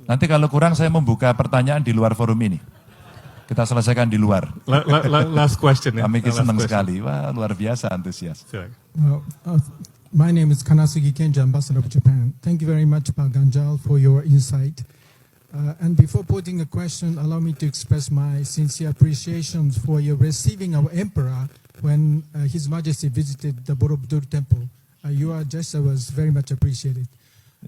Nanti kalau kurang saya membuka pertanyaan di luar forum ini. Kita selesaikan di luar. Last question. Kami senang sekali. Wah, luar biasa antusias. My name is Kanasugi Kenji, Ambassador of Japan. Thank you very much, Pak Ganjar, for your insight. And before putting a question, allow me to express my sincere appreciation for your receiving our emperor when His Majesty visited the Borobudur Temple. Your gesture was very much appreciated.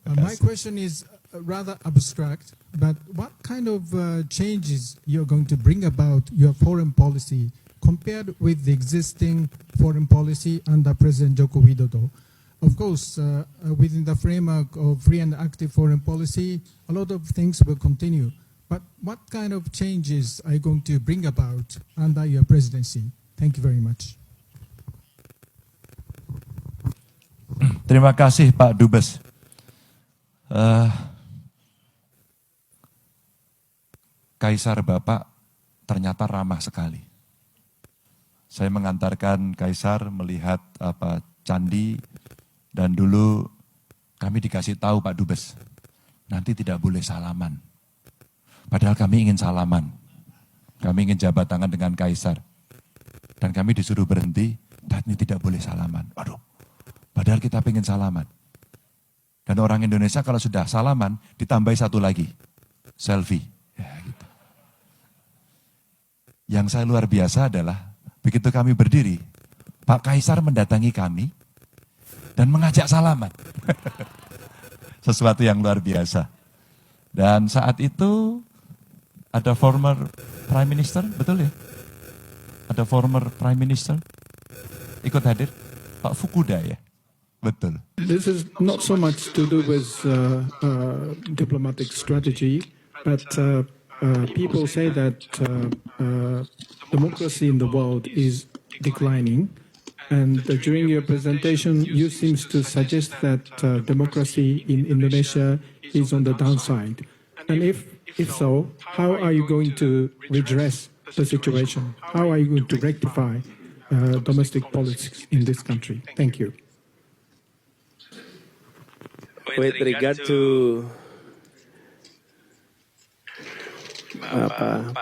My question is rather abstract, but what kind of changes you're going to bring about your foreign policy compared with the existing foreign policy under President Joko Widodo? Of course, within the framework of free and active foreign policy, a lot of things will continue. But what kind of changes are you going to bring about under your presidency? Thank you very much. Terima kasih Pak Dubes. Kaisar Bapak ternyata ramah sekali. Saya mengantarkan Kaisar melihat candi. Dan dulu kami dikasih tahu Pak Dubes, nanti tidak boleh salaman. Padahal kami ingin salaman. Kami ingin jabat tangan dengan Kaisar. Dan kami disuruh berhenti, dan ini tidak boleh salaman. Waduh, padahal kita ingin salaman. Dan orang Indonesia kalau sudah salaman, ditambahi satu lagi, selfie. Ya, gitu. Yang saya luar biasa adalah, begitu kami berdiri, Pak Kaisar mendatangi kami, dan mengajak salaman. Sesuatu yang luar biasa. Dan saat itu ada former Prime Minister, betul ya? Ada former Prime Minister ikut hadir, Pak Fukuda ya? Betul. This is not so much to do with diplomatic strategy, but people say that democracy in the world is declining. And during your presentation, you seem to suggest that democracy in Indonesia is on the downside. And if so, how are you going to redress the situation? How are you going to rectify domestic politics in this country? Thank you. With regard to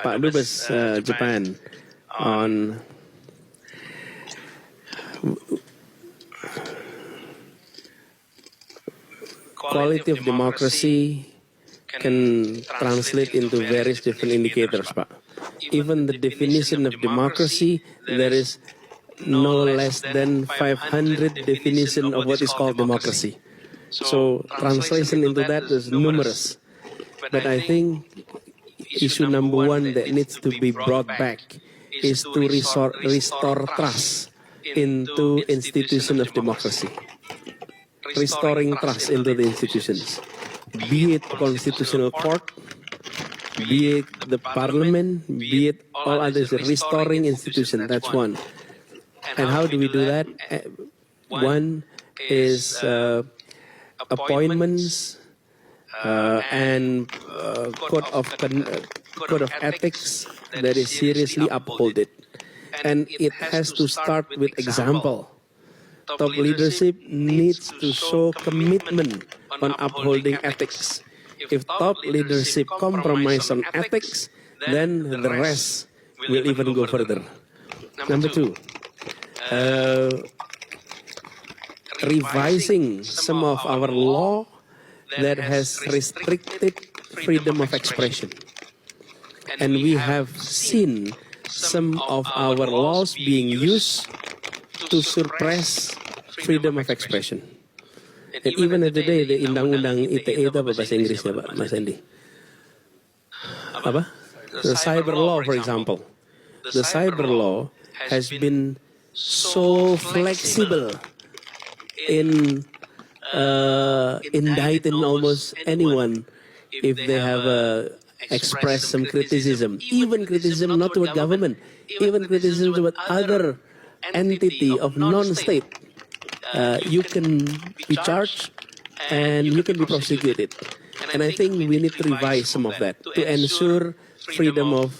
Pak Dubes Japan on quality of democracy can translate into various different indicators, Pak. Even the definition of democracy, there is no less than 500 definition of what is called democracy. So translation into that is numerous. But I think issue number one that needs to be brought back is to restore trust into institution of democracy. Restoring trust into the institutions, be it constitutional court, be it the parliament, be it all others, restoring institution, that's one. And how do we do that? One is appointments and code of ethics that is seriously upholded. And it has to start with example. Top leadership needs to show commitment on upholding ethics. If top leadership compromise on ethics, then the rest will even go further. Number two, revising some of our law that has restricted freedom of expression. And we have seen some of our laws being used to suppress freedom of expression. And even today, the Undang-Undang ITE itu apa bahasa Inggrisnya, Pak, Mas Andi? Apa? The cyber law, for example. The cyber law has been so flexible in indicting almost anyone if they have expressed some criticism, even criticism not toward government, even criticism toward other entity of non-state. You can be charged and you can be prosecuted. And I think we need to revise some of that to ensure freedom of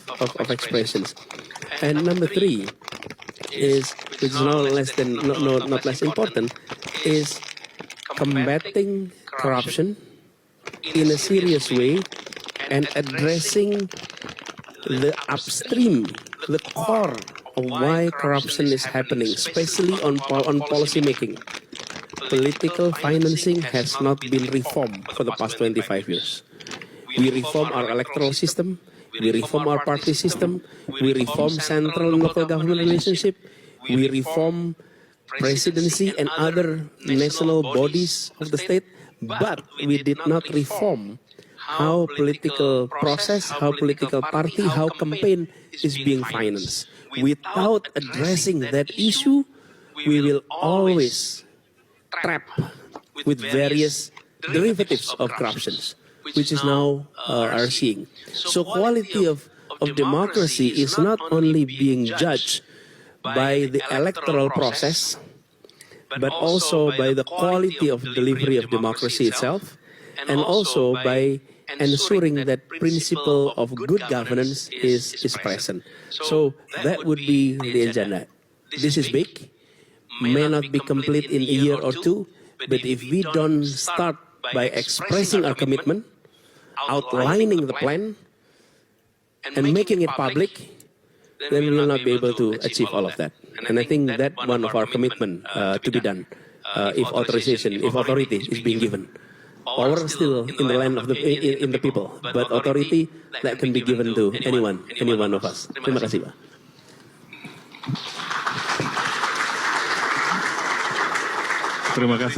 expressions. And number three is, which is not less important, is combating corruption in a serious way and addressing the upstream, the core of why corruption is happening, especially on policy making. Political financing has not been reformed for the past 25 years. We reform our electoral system, we reform our party system, we reform central and local government relationship, we reform presidency and other national bodies of the state, but we did not reform how political process, how political party, how campaign is being financed. Without addressing that issue, we will always trap with various derivatives of corruptions, which is now are seeing. So quality of democracy is not only being judged by the electoral process, but also by the quality of delivery of democracy itself, and also by ensuring that principle of good governance is present. So that would be the agenda. This is big, may not be complete in a year or two, but if we don't start by expressing our commitment, outlining the plan, and making it public, then we will not be able to achieve all of that. And I think that one of our commitment to be done, if authority is being given. Power still in the land of in the people, but authority that can be given to anyone, any one of us. Terima kasih, Pak. Terima kasih.